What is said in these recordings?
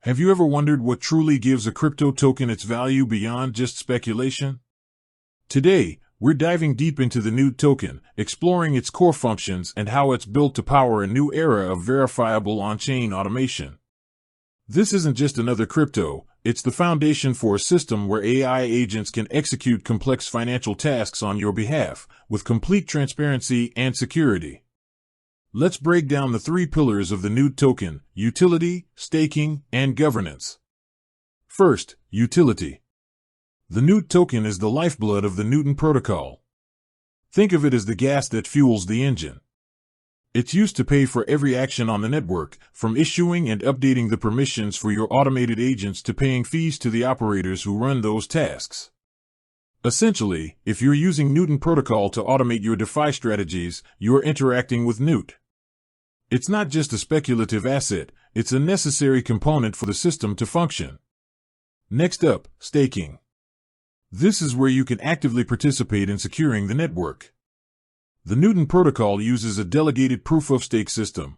Have you ever wondered what truly gives a crypto token its value beyond just speculation? Today, we're diving deep into the NEWT token, exploring its core functions and how it's built to power a new era of verifiable on-chain automation. This isn't just another crypto, it's the foundation for a system where AI agents can execute complex financial tasks on your behalf, with complete transparency and security. Let's break down the three pillars of the NEWT token: utility, staking, and governance. First, utility. The NEWT token is the lifeblood of the Newton protocol. Think of it as the gas that fuels the engine. It's used to pay for every action on the network, from issuing and updating the permissions for your automated agents to paying fees to the operators who run those tasks. Essentially, if you're using Newton protocol to automate your DeFi strategies, you're interacting with NEWT. It's not just a speculative asset, it's a necessary component for the system to function. Next up, staking. This is where you can actively participate in securing the network. The Newton protocol uses a delegated proof-of-stake system.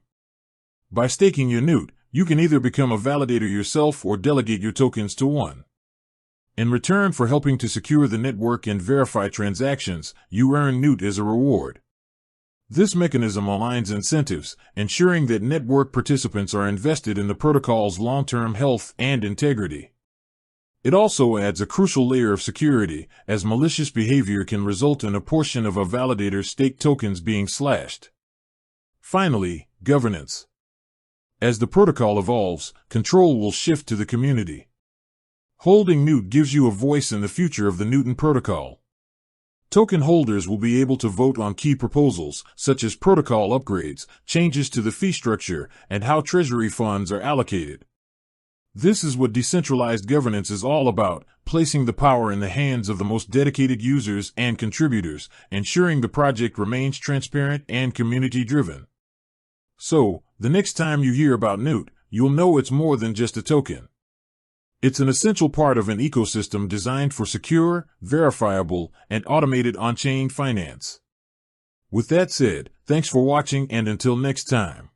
By staking your NEWT, you can either become a validator yourself or delegate your tokens to one. In return for helping to secure the network and verify transactions, you earn NEWT as a reward. This mechanism aligns incentives, ensuring that network participants are invested in the protocol's long-term health and integrity. It also adds a crucial layer of security, as malicious behavior can result in a portion of a validator's staked tokens being slashed. Finally, governance. As the protocol evolves, control will shift to the community. Holding NEWT gives you a voice in the future of the Newton protocol. Token holders will be able to vote on key proposals, such as protocol upgrades, changes to the fee structure, and how treasury funds are allocated. This is what decentralized governance is all about, placing the power in the hands of the most dedicated users and contributors, ensuring the project remains transparent and community-driven. So, the next time you hear about NEWT, you'll know it's more than just a token. It's an essential part of an ecosystem designed for secure, verifiable, and automated on-chain finance. With that said, thanks for watching, and until next time.